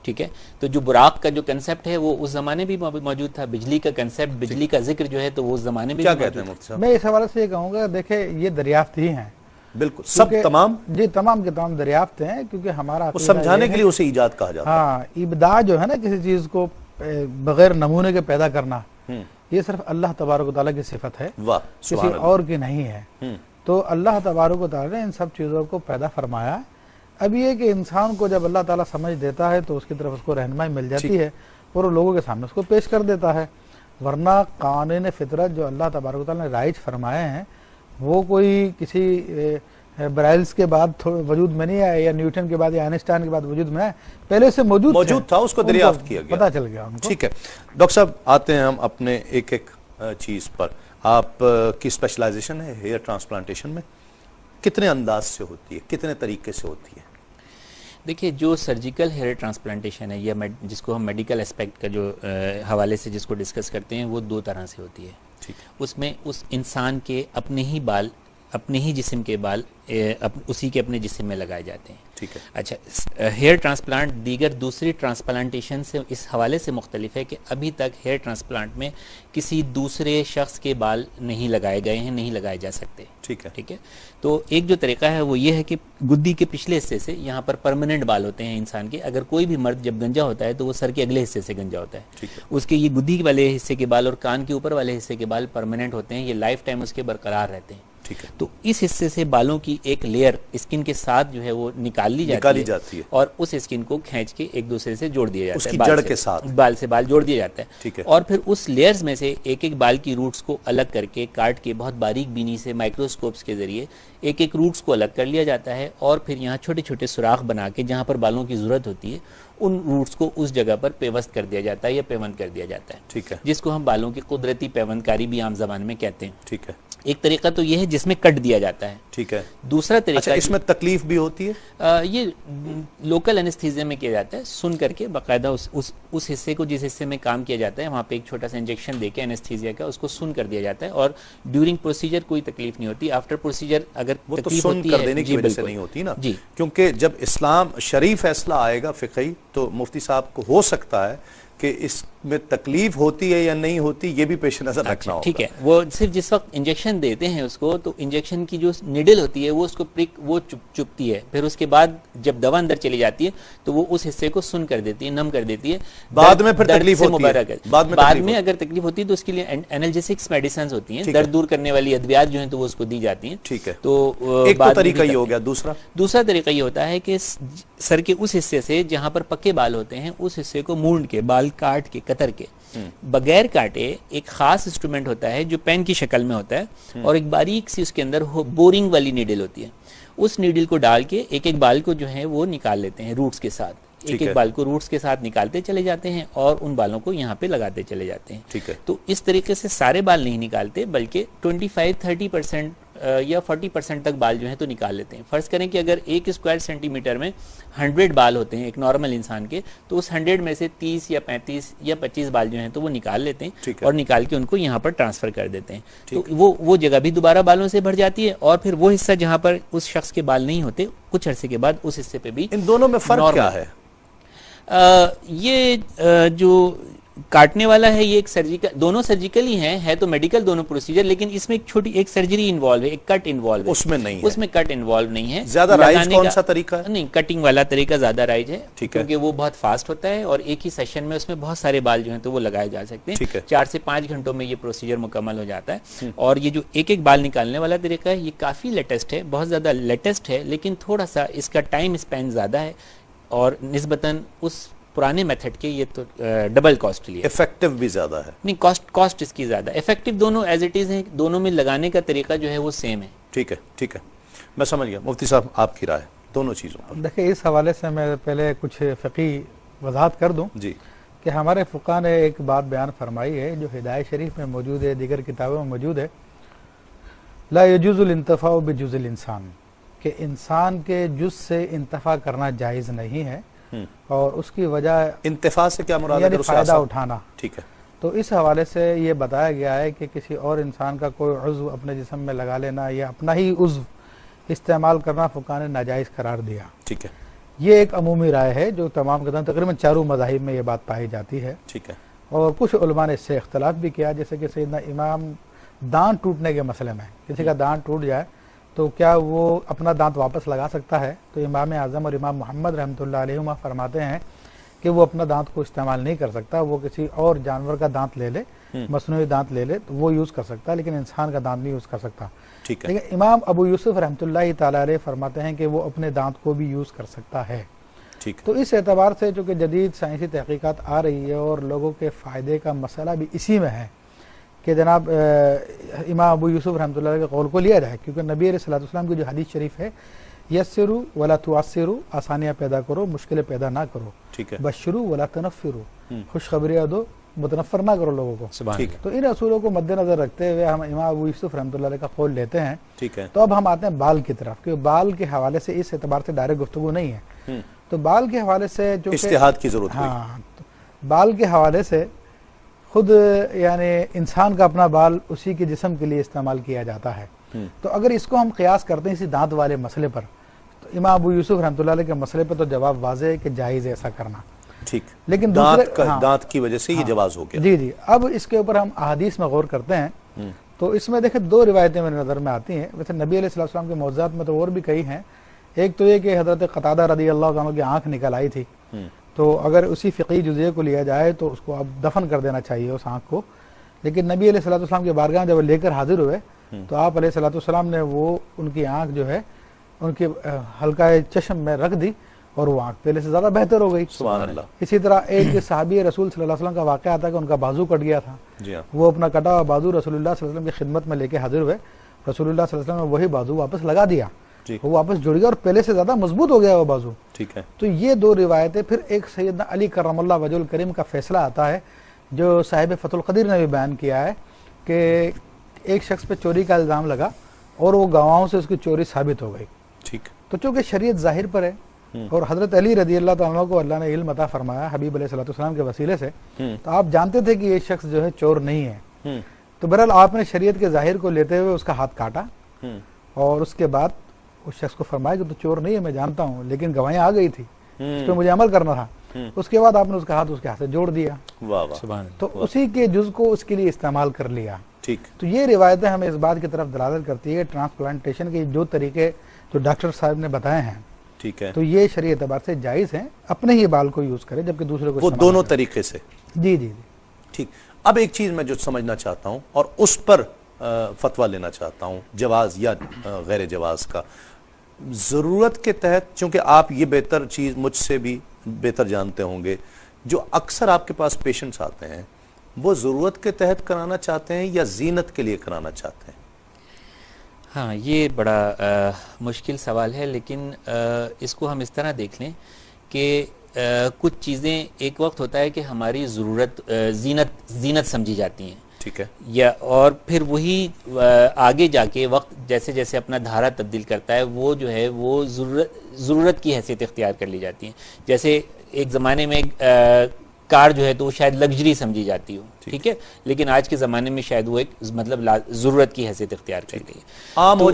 ठीक है। तो जो बुराक का जो कंसेप्ट है वो उस जमाने भी मौजूद था, बिजली का कंसेप्ट, बिजली का जिक्र जो है तो वो उस जमाने में क्या कहते हैं मुफ्ती साहब? मैं इस हवाले से ये कहूँगा, देखे ये दरियाफ्त ही हैं, बिल्कुल सब तमाम जी तमाम के तमाम दरियाफ्त हैं, क्योंकि हमारा वो समझाने के लिए उसे ईजाद कहा जाता है। हाँ, इब्दा जो है ना, किसी चीज को बगैर नमूने के पैदा करना, ये सिर्फ अल्लाह तबारक व तआला की सिफत है, किसी और की नहीं है। तो अल्लाह तबारक व तआला ने इन सब चीज़ों को पैदा फरमाया। अब ये कि इंसान को जब अल्लाह ताला समझ देता है तो उसकी तरफ उसको रहनुमाई मिल जाती है और वो लोगों के सामने उसको पेश कर देता है। वरना कानून फितरत जो अल्लाह तबारक व तआला ने राइज फरमाए हैं वो कोई किसी ब्राइल्स के बाद वजूद में नहीं आया, या न्यूटन के बाद या आइंस्टाइन के बाद वजूद में आया, पहले से मौजूद था, उसको दरियाफ्त किया गया, पता चल गया उनको। ठीक है डॉक्टर साहब, आते हैं हम अपने एक एक चीज पर। आप की स्पेशलाइजेशन है हेयर ट्रांसप्लांटेशन में, कितने अंदाज से होती है, कितने तरीके से होती है? देखिए, जो सर्जिकल हेयर ट्रांसप्लांटेशन है या जिसको हम मेडिकल एस्पेक्ट का जो हवाले से जिसको डिस्कस करते हैं, वो दो तरह से होती है। ठीक। उसमें उस इंसान के अपने ही बाल, अपने ही जिस्म के बाल उसी के अपने जिस्म में लगाए जाते हैं। ठीक है। अच्छा, हेयर ट्रांसप्लांट दीगर दूसरी ट्रांसप्लांटेशन से इस हवाले से मुख्तलिफ है कि अभी तक हेयर ट्रांसप्लांट में किसी दूसरे शख्स के बाल नहीं लगाए गए हैं, नहीं लगाए जा सकते। ठीक है। ठीक है। तो एक जो तरीका है वो ये है कि गुद्दी के पिछले हिस्से से, यहाँ पर परमानेंट बाल होते हैं इंसान के। अगर कोई भी मर्द जब गंजा होता है तो वो सर के अगले हिस्से से गंजा होता है। ठीक है। उसके ये गुद्दी वाले हिस्से के बाल और कान के ऊपर वाले हिस्से के बाल परमानेंट होते हैं, ये लाइफ टाइम उसके बरकरार रहते हैं। ठीक है। तो इस हिस्से से बालों की एक लेयर स्किन के साथ जो है वो निकाल ली जाती है और उस स्किन को खींच के एक दूसरे से जोड़ दिया जाता है, उसकी जड़ के साथ बाल से बाल जोड़ दिया जाता है। ठीक है। और फिर उस लेयर्स में से एक एक बाल की रूट्स को अलग करके काट के बहुत बारीक बीनी से माइक्रोस्कोप्स के जरिए एक एक रूट्स को अलग कर लिया जाता है और फिर यहाँ छोटे छोटे सुराख बना के जहाँ पर बालों की जरूरत होती है उन रूट्स को उस जगह पर पेवस्त कर दिया जाता है या पेवंद कर दिया जाता है। ठीक है। जिसको हम बालों की कुदरती पेवंदकारी भी आम जबान में कहते हैं। ठीक है। एक तरीका तो ये है जिसमें कट दिया जाता है। ठीक है। दूसरा तरीका, अच्छा, इसमें तकलीफ भी होती है? ये लोकल एनेस्थीसिया में किया जाता है, सुन करके बाकायदा उस हिस्से को, जिस हिस्से में काम किया जाता है वहाँ पे एक छोटा सा इंजेक्शन देके एनेस्थीसिया का उसको सुन कर दिया जाता है और ड्यूरिंग प्रोसीजर कोई तकलीफ नहीं होती। आफ्टर प्रोसीजर अगर वो तो तकलीफ सुन होती कर है, देने की वजह से नहीं होती ना जी, क्योंकि जब इस्लाम शरीय फैसला आएगा फिक़ही तो मुफ्ती साहब को हो सकता है कि इसमें तकलीफ होती है या नहीं होती, ये भी पेश नजर रखना होगा। ठीक है। वो सिर्फ जिस वक्त इंजेक्शन देते हैं उसको, तो इंजेक्शन की जो निडल होती है वो उसको प्रिक वो चुपती है, फिर उसके बाद जब दवा अंदर चली जाती है तो वो उस हिस्से को सुन कर देती है, नम कर देती है। बाद में फिर तकलीफ होती है, बाद में अगर तकलीफ होती है तो उसके लिए एनाल्जेसिक्स मेडिसिन होती हैं, दर्द दूर करने वाली अद्वियात जो है तो वो उसको दी जाती हैं। ठीक है। तो एक तो तरीका ये हो गया। दूसरा तरीका ये होता है कि सर के उस हिस्से से जहां पर पक्के बाल होते हैं उस हिस्से को मूंड के, बाल काट के, कतर के, बगैर काटे एक खास इंस्ट्रूमेंट होता है जो पेन की शक्ल में होता है और एक बारीक सी उसके अंदर बोरिंग वाली नीडल होती है। उस नीडल को डाल के एक एक बाल को जो है वो निकाल लेते हैं रूट्स के साथ। एक एक बाल को रूट्स के साथ निकालते चले जाते हैं और उन बालों को यहाँ पे लगाते चले जाते हैं। ठीक है। तो इस तरीके से सारे बाल नहीं निकालते बल्कि 25-30% या 40% तक बाल जो है तो निकाल लेते हैं। फर्ज करें कि अगर 1 स्क्वायर सेंटीमीटर में 100 बाल होते हैं एक नॉर्मल इंसान के, तो उस 100 में से 30 या 35 या 25 बाल जो हैं तो वो निकाल लेते हैं और निकाल के उनको यहाँ पर ट्रांसफर कर देते हैं। तो वो जगह भी दोबारा बालों से भर जाती है और फिर वो हिस्सा जहाँ पर उस शख्स के बाल नहीं होते कुछ अरसे के बाद उस हिस्से पे भी। इन दोनों में फर्क क्या है? ये जो काटने वाला है ये एक सर्जिकल, दोनों सर्जिकल ही हैं, है तो मेडिकल दोनों प्रोसीजर, लेकिन इसमें एक छोटी एक सर्जरी इन्वॉल्व है, एक कट इन्वॉल्व है। उसमें नहीं है, उसमें कट इन्वॉल्व नहीं है। ज्यादा राइज कौन सा तरीका है? नहीं, कटिंग वाला तरीका ज्यादा राइज है क्योंकि वो बहुत फास्ट होता है और एक ही सेशन में उसमें बहुत सारे बाल जो हैं तो वो लगाए जा सकते हैं। 4 से 5 घंटों में ये प्रोसीजर मुकम्मल हो जाता है। और ये जो एक एक बाल निकालने वाला तरीका है ये काफी लेटेस्ट है, बहुत ज्यादा लेटेस्ट है, लेकिन थोड़ा सा इसका टाइम स्पेन ज्यादा है और निस्बतन उस पुराने मेथड के ये तो डबल कॉस्टली है। इफेक्टिव भी ज्यादा है? नहीं, कॉस्ट इसकी ज्यादा। इफेक्टिव दोनों एज इट इज है, दोनों में लगाने का तरीका जो है वो सेम है। ठीक है, ठीक है, मैं समझ गया। मुफ्ती साहब आपकी राय दोनों चीजों पर? देखिए, इस हवाले से मैं पहले कुछ फ़िक़ही वजाहत कर दूं जी कि हमारे फ़ुक़हा ने एक बात बयान फरमाई है जो हिदायत शरीफ में मौजूद है, दीगर किताबों में मौजूद है, ला यजूज़ुल इंतफ़ाउ बिजुज़िल इंसान, कि इंसान के जुज़ से इंतफ़ा करना जायज़ नहीं है और उसकी वजह इंतफा से क्या मुराद है? फायदा उठाना। ठीक है। तो इस हवाले से ये बताया गया है कि किसी और इंसान का कोई उज़्व अपने जिस्म में लगा लेना या अपना ही उज़्व इस्तेमाल करना फ़ुक़हा ने नाजायज़ करार दिया। ठीक है। ये एक अमूमी राय है जो तमाम के तकरीबन चारों मज़ाहिब में ये बात पाई जाती है। ठीक है। और कुछ उलमा ने इससे इख्तलाफ भी किया, जैसे कि सैयदना इमाम दांत टूटने के मसले में, किसी का दांत टूट जाए तो क्या वो अपना दांत वापस लगा सकता है? तो इमाम आज़म और इमाम मोहम्मद रहमतुल्लाह अलैहिमा फरमाते हैं कि वो अपना दांत को इस्तेमाल नहीं कर सकता, वो किसी और जानवर का दांत ले ले, मसनूई दांत ले ले तो वो यूज़ कर सकता है, लेकिन इंसान का दांत नहीं यूज़ कर सकता। ठीक है। लेकिन इमाम अबू यूसुफ रहमतुल्लाह ताला अलैह फरमाते हैं कि वो अपने दांत को भी यूज़ कर सकता है। ठीक है। तो इस एतबार से चूँकि जदीद साइंसी तहकीकात आ रही है और लोगों के फ़ायदे का मसला भी इसी में है कि जनाब इमाम अबू यूसुफ रहमतुल्लाह अलैह के कौल को लिया जाए, क्योंकि नबी अलैहिस्सलातु वस्सलाम की जो हदीस शरीफ है, यस्सिरू वला तुअस्सिरू, आसानियाँ पैदा करो मुश्किलें पैदा ना करो, ठीक है, बश्शिरू वला तनफ़िरू, खुशखबरियाँ दो मुतनफ़र ना करो लोगों को। ठीक है। तो इन असूलों को मद्देनजर रखते हुए हम इमाम अबू यूसुफ रहमतुल्लाह अलैह का कौल लेते हैं। ठीक है। तो अब हम आते हैं बाल की तरफ, क्योंकि बाल के हवाले से इस एतबार से डायरेक्ट गुफ्तगू नहीं है, तो बाल के हवाले से जो इज्तिहाद की जरूरत है। हाँ, तो बाल के हवाले से खुद यानी इंसान का अपना बाल उसी के जिस्म के लिए इस्तेमाल किया जाता है। तो अगर इसको हम क़ियास करते हैं इसी दांत वाले मसले पर, तो इमाम अबू यूसुफ रहमतुल्लाह अलैह के मसले पर तो जवाब वाज़ेह है कि जायज़ है ऐसा करना। ठीक। लेकिन दांत की वजह से ये जवाज हो गया। जी जी। अब इसके ऊपर हम अहादीस में गौर करते हैं तो इसमें देखें दो रिवायतें मेरी नज़र में आती हैं। वैसे नबी अलैहिस्सलाम के मौज़ूज़ात में तो और भी कई हैं। एक तो ये कि हज़रत क़तादा रज़ियल्लाहु अन्हु की आँख निकल आई थी, तो अगर उसी फ़िक़ही जुज़े को लिया जाए तो उसको अब दफन कर देना चाहिए उस आँख को। लेकिन नबी अलैहिस्सलाम के बारगाह जब लेकर हाजिर हुए तो आप अलैहिस्सलाम ने वो उनकी आँख जो है उनके हल्का चश्म में रख दी और वो आँख पहले से ज़्यादा बेहतर हो गई। सुभान अल्लाह। इसी तरह एक सहाबी रसूल सल्लल्लाहु अलैहि वसल्लम का वाक़या आता है कि उनका बाजू कट गया था। जी हाँ। वो अपना कटा हुआ बाजू रसूलुल्लाह सल्लल्लाहु अलैहि वसल्लम की खिदमत में लेके हाजिर हुए। रसूलुल्लाह सल्लल्लाहु अलैहि वसल्लम ने वही बाजू वापस लगा दिया, वो वापस जुड़ गया और पहले से ज़्यादा मजबूत हो गया वो बाजू। ठीक है। तो ये दो रिवायतें। फिर एक सैयदना अली करमल्लाहु वजहुल करीम का फैसला आता है जो साहिब फतहुल क़दीर ने भी बयान किया है कि एक शख्स पे चोरी का इल्ज़ाम लगा और वो गवाहों से उसकी चोरी साबित हो गई। ठीक। तो चूँकि शरीयत ज़ाहिर पर है और हज़रत अली रज़ियल्लाहु अन्हु को अल्लाह ने इल्म अता फरमाया हबीब अलैहिस्सलाम के वसीले से, तो आप जानते थे कि ये शख्स जो है चोर नहीं है। तो बहरहाल आपने शरीयत के ज़ाहिर को लेते हुए उसका हाथ काटा और उसके बाद उस शख्स को फरमाया कि तो चोर नहीं है, मैं जानता हूँ, लेकिन गवाहियाँ आ गई थी, उस पर मुझे अमल करना था। उसके बाद आपने उसका हाथ उसके हाथ से जोड़ दिया। वाह वाह। तो उसी के जुज़ को उसके लिए इस्तेमाल कर लिया। ठीक। तो ये रिवायतें हमें इस बात की तरफ दलालत करती है ट्रांसप्लांटेशन के जो तरीके जो डॉक्टर साहब ने बताए हैं, ठीक है, तो ये शरीय एतबार से जायज़ है, अपने ही बाल को यूज़ करें जबकि दूसरे को वो दोनों तरीके से। जी जी जी। ठीक। अब एक चीज़ मैं जो समझना चाहता हूँ और उस पर फतवा लेना चाहता हूँ, जवाज़ या गैर जवाज़ का, ज़रूरत के तहत, चूँकि आप ये बेहतर चीज़ मुझसे भी बेहतर जानते होंगे, जो अक्सर आपके पास पेशेंट्स आते हैं वो ज़रूरत के तहत कराना चाहते हैं या जीनत के लिए कराना चाहते हैं? हाँ, ये बड़ा मुश्किल सवाल है, लेकिन इसको हम इस तरह देख लें कि कुछ चीज़ें एक वक्त होता है कि हमारी ज़रूरत जीनत समझी जाती हैं, ठीक है, या और फिर वही आगे जाके वक्त जैसे जैसे अपना धारा तब्दील करता है वो जो है वो ज़रूरत की हैसियत इख्तियार कर ली जाती हैं। जैसे एक ज़माने में कार जो है तो वो शायद लग्जरी समझी जाती हो, ठीक है, लेकिन आज के ज़माने में शायद वो एक मतलब ज़रूरत की हैसियत इख्तियार कर गई, आम हो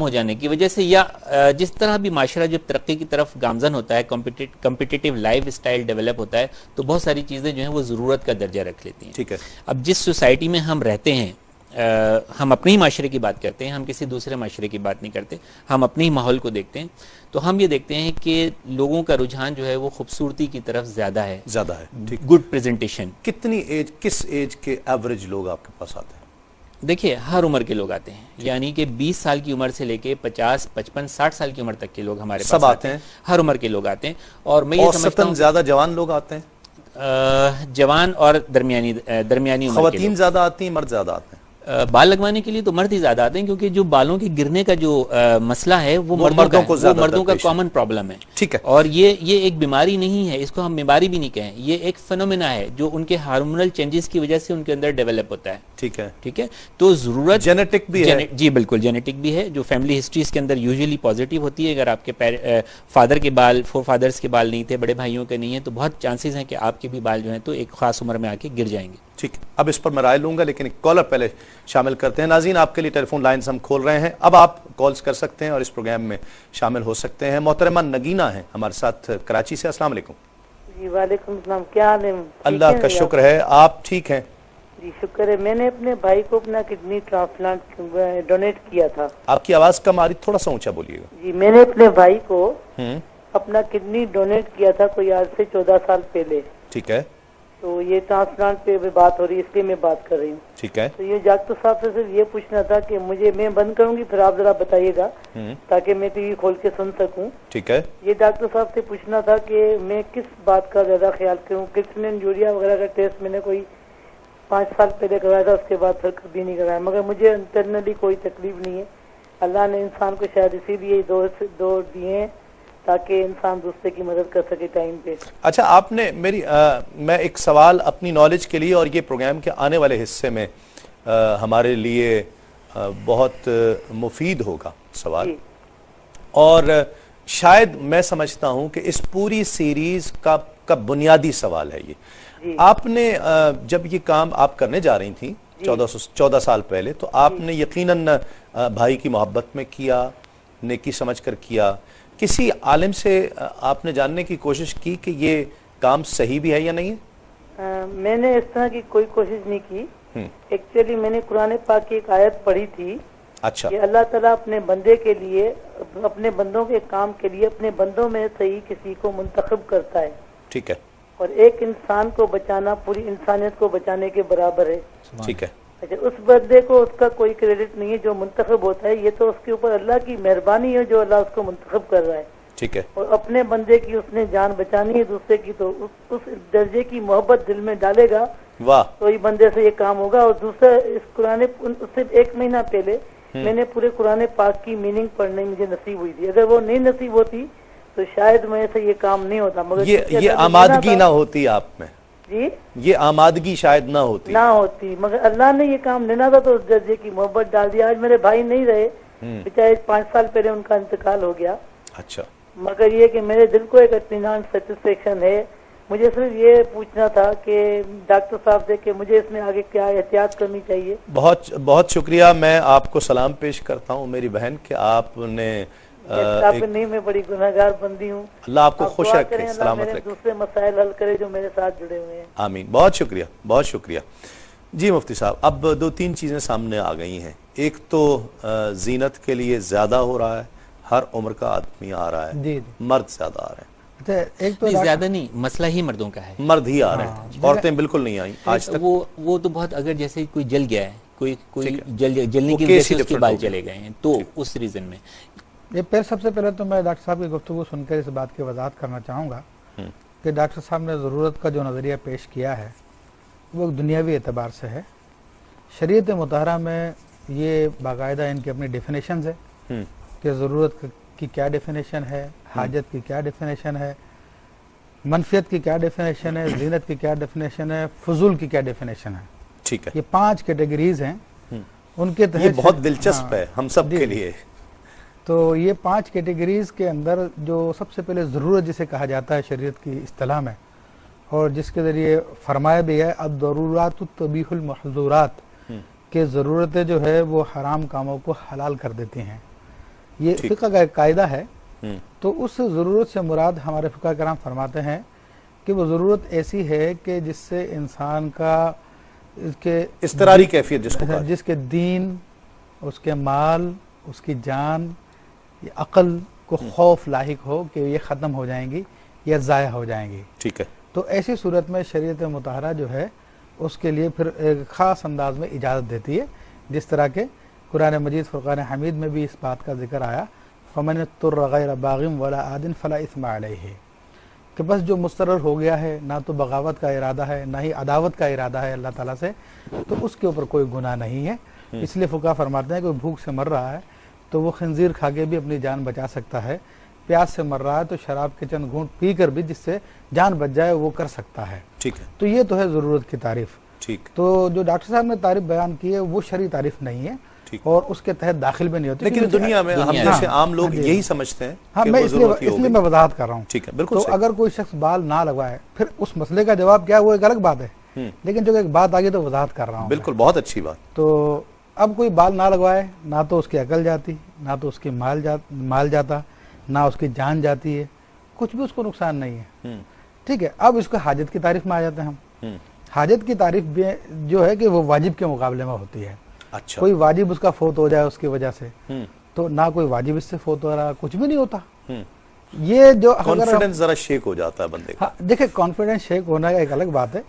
जाने की वजह से, या जिस तरह भी माशरा जब तरक्की की तरफ गामजन होता है, कॉम्पिटिटिव लाइफ स्टाइल डेवलप होता है, तो बहुत सारी चीज़ें जो हैं वो ज़रूरत का दर्जा रख लेती हैं। ठीक है। अब जिस सोसाइटी में हम रहते हैं, हम अपने ही माशरे की बात करते हैं, हम किसी दूसरे माशरे की बात नहीं करते, हम अपने ही माहौल को देखते हैं, तो हम ये देखते हैं कि लोगों का रुझान जो है वो खूबसूरती की तरफ ज़्यादा है। Good presentation. किस एज के एवरेज लोग आपके पास आते हैं? देखिए, हर उम्र के लोग आते हैं, यानी कि 20 साल की उम्र से लेके 50, 55, 60 साल की उम्र तक के लोग हमारे पास आते हैं। हर उम्र के लोग आते हैं। और मैं ये समझता हूं ज्यादा जवान लोग आते हैं? जवान और दरमियानी उम्र के ख़वातीन ज्यादा आती हैं, मर्द ज्यादा आते हैं? बाल लगवाने के लिए तो मर्द ही ज्यादा आते हैं, क्योंकि जो बालों के गिरने का जो मसला है वो मर्दों का कॉमन प्रॉब्लम है। ठीक है। और ये एक बीमारी नहीं है, इसको हम बीमारी भी नहीं कहें, ये एक फिनोमेना है जो उनके हार्मोनल चेंजेस की वजह से उनके अंदर डेवलप होता है। ठीक है, ठीक है। तो जरूरत जेनेटिक भी है। जी बिल्कुल, जेनेटिक भी है, जो फैमिली हिस्ट्रीज के अंदर यूजुअली पॉजिटिव होती है। अगर आपके फादर के बाल, फोरफादर्स के बाल नहीं थे, बड़े भाइयों के नहीं है, तो बहुत चांसेस हैं कि आपके भी बाल जो हैं तो एक खास उम्र में आके गिर जाएंगे। ठीक, अब इस पर मैं राय लूंगा, लेकिन एक कॉलर पहले शामिल करते हैं। नाज़रीन, आपके लिए टेलीफोन लाइन्स हम खोल रहे हैं, अब आप कॉल्स कर सकते हैं और इस प्रोग्राम में शामिल हो सकते हैं। मोहतरमा नगीना है हमारे साथ कराची से। अस्सलाम वालेकुम। जी वालेकुम सलाम, क्या हाल है? अल्लाह का शुक्र है, आप ठीक हैं? जी शुक्र है। मैंने अपने भाई को अपना किडनी ट्रांसप्लांट डोनेट किया था। आपकी आवाज कम आ रही, थोड़ा सा ऊंचा बोलिएगा। जी, मैंने अपने भाई को अपना किडनी डोनेट किया था कोई आज से 14 साल पहले। ठीक है। तो ये ट्रांसप्लांट पे भी बात हो रही है, इसलिए मैं बात कर रही हूँ। ठीक है। तो ये डॉक्टर साहब से सिर्फ ये पूछना था कि मुझे, मैं बंद करूंगी फिर आप जरा बताइएगा ताकि मैं टीवी खोल के सुन सकूं। ठीक है। ये डॉक्टर साहब से पूछना था कि मैं किस बात का ज्यादा ख्याल करूं। क्रिएटिनिन यूरिया वगैरह का टेस्ट मैंने कोई 5 साल पहले करवाया था, उसके बाद फिर कभी नहीं कराया, मगर मुझे इंटरनली कोई तकलीफ नहीं है। अल्लाह ने इंसान को शायद इसीलिए दो दिए हैं ताकि इंसान दूसरे की मदद कर सके टाइम पे। अच्छा, आपने मैं एक सवाल अपनी नॉलेज के लिए, और ये प्रोग्राम के आने वाले हिस्से में हमारे लिए बहुत मुफीद होगा सवाल, और शायद मैं समझता हूं कि इस पूरी सीरीज का बुनियादी सवाल है ये। आपने जब ये काम आप करने जा रही थी 14 साल पहले, तो आपने यकीनन भाई की मोहब्बत में किया, नेकी समझकर किया। किसी आलिम से आपने जानने की कोशिश की कि ये काम सही भी है या नहीं है? मैंने इस तरह की कोई कोशिश नहीं की। एक्चुअली मैंने कुरान पाक की एक आयत पढ़ी थी। अच्छा। कि अल्लाह ताला अपने बंदे के लिए, अपने बंदों के काम के लिए अपने बंदों में से ही किसी को मुंतखब करता है। ठीक है। और एक इंसान को बचाना पूरी इंसानियत को बचाने के बराबर है। ठीक है। अच्छा, उस बंदे को उसका कोई क्रेडिट नहीं है जो मुंतखब होता है, ये तो उसके ऊपर अल्लाह की मेहरबानी है जो अल्लाह उसको मुंतखब कर रहा है। ठीक है। और अपने बंदे की उसने जान बचानी है दूसरे की, तो उस दर्जे की मोहब्बत दिल में डालेगा, वाह, तो ये बंदे से ये काम होगा। और दूसरा, इस कुरान, उससे 1 महीना पहले मैंने पूरे कुरान पाक की मीनिंग पढ़ने मुझे नसीब हुई थी। अगर वो नहीं नसीब होती तो शायद मैं से ये काम नहीं होता। मगर ये आमादगी ना होती आप में जी, ये आमादगी शायद ना होती, मगर अल्लाह ने ये काम लेना था तो उस दर्जे की मोहब्बत डाल दिया। आज मेरे भाई नहीं रहे, बेचारे 5 साल पहले उनका इंतकाल हो गया। अच्छा। मगर ये कि मेरे दिल को एक इत्मीनान, सेटिस्फेक्शन है। मुझे सिर्फ ये पूछना था कि डॉक्टर साहब से कि मुझे इसमें आगे क्या एहतियात करनी चाहिए। बहुत बहुत शुक्रिया। मैं आपको सलाम पेश करता हूँ मेरी बहन के आपने नहीं, मैं बड़ी गुनहगार बंदी हूँ। अल्लाह आपको खुश रखे, सलामत रखे, दूसरे मसाइल हल करे जो मेरे साथ जुड़े हुए हैं। आमीन। बहुत शुक्रिया, बहुत शुक्रिया। जी मुफ्ती साहब, अब 2-3 चीजें सामने आ गई हैं। एक तो जीनत के लिए ज्यादा हो रहा है, हर उम्र का आदमी आ रहा है, मर्द ज्यादा आ रहे हैं। अच्छा, एक तो ज्यादा नहीं, मसला ही मर्दों का है, मर्द ही आ रहे हैं, औरतें बिल्कुल नहीं आई आज तक। वो तो बहुत, अगर जैसे कोई जल गया है, कोई जलने की वजह से उसके बाल चले गए हैं, तो उस रीजन में ये फिर सबसे पहले तो मैं डॉक्टर साहब की गुफ्तगू सुनकर इस बात की वजाहत करना चाहूँगा कि डॉक्टर साहब ने ज़रूरत का जो नज़रिया पेश किया है वो दुनियावी एतबार से है। शरीयत मुतहरा में ये बाकायदा इनकी अपनी डेफिनेशन है कि ज़रूरत की क्या डेफिनेशन है, हाजत की क्या डेफिनेशन है, मनफियत की क्या डेफिनेशन है, जीनत की क्या डेफिनेशन है, फजूल की क्या डेफिनेशन है। ठीक है। ये 5 कैटेगरीज हैं, उनके तहत ये बहुत दिलचस्प है हम सब के लिए। तो ये 5 कैटेगरीज के अंदर जो सबसे पहले ज़रूरत जिसे कहा जाता है शरीयत की इस्तिलाह में, और जिसके ज़रिए फरमाया भी है अब ज़रूरात तबीहुल महज़ूरात, के ज़रूरतें जो है वो हराम कामों को हलाल कर देती हैं। ये फ़िक़्ह का कायदा है। तो उस ज़रूरत से मुराद हमारे फ़िक़्ह कराम फरमाते हैं कि वो ज़रूरत ऐसी है कि जिससे इंसान का इस्तरारी कैफियत जिसके दीन, उसके माल, उसकी जान, ये अक़ल को खौफ लाहिक हो कि ये ख़त्म हो जाएंगी या ज़ाया हो जाएंगी। ठीक है। तो ऐसी सूरत में शरीयत मुतहरा जो है उसके लिए फिर एक ख़ास अंदाज में इजाज़त देती है, जिस तरह के कुरान मजीद फ़ुरक़ान हमीद में भी इस बात का जिक्र आया, फ़मन तुर्र गैर बाग़िन वला आदिन फ़ला इस्मा अलैहि, कि बस जो मुस्तरर हो गया है, ना तो बगावत का इरादा है ना ही अदावत का इरादा है अल्लाह ताला से, तो उसके ऊपर कोई गुनाह नहीं है। इसलिए फ़ुक़हा फरमाते हैं कि भूख से मर रहा है तो वो खंजीर खा के भी अपनी जान बचा सकता है, प्यास से मर रहा है तो शराब के चंद घूंट पी कर भी जिससे जान बच जाए वो कर सकता है। ठीक है। तो ये तो है ज़रूरत की तारीफ। ठीक। तो जो डॉक्टर साहब ने तारीफ बयान की है वो शरई तारीफ नहीं है और उसके तहत दाखिल भी नहीं होती। लेकिन दुनिया में हम जैसे आम लोग यही समझते हैं। हाँ, मैं इसलिए मैं वजाहत कर रहा हूँ। ठीक है, बिल्कुल। तो अगर कोई शख्स बाल ना लगवाए, फिर उस मसले का जवाब क्या है वो एक अलग बात है। लेकिन जो एक बात आ गई तो वजाहत कर रहा हूँ। बिल्कुल, बहुत अच्छी बात। तो अब कोई बाल ना लगवाए, ना तो उसकी अकल जाती, ना तो उसकी माल जाता, ना उसकी जान जाती है, कुछ भी उसको नुकसान नहीं है। ठीक है, अब इसको हाजत की तारीफ में आ जाते हैं हम। हाजत की तारीफ भी जो है कि वो वाजिब के मुकाबले में होती है। अच्छा। कोई वाजिब उसका फोत हो जाए उसकी वजह से, तो ना कोई वाजिब इससे फोत हो रहा, कुछ भी नहीं होता। ये जो कॉन्फिडेंस जरा शेक हो जाता है बंदे का। हाँ, देखिए कॉन्फिडेंस शेक होना एक अलग बात है,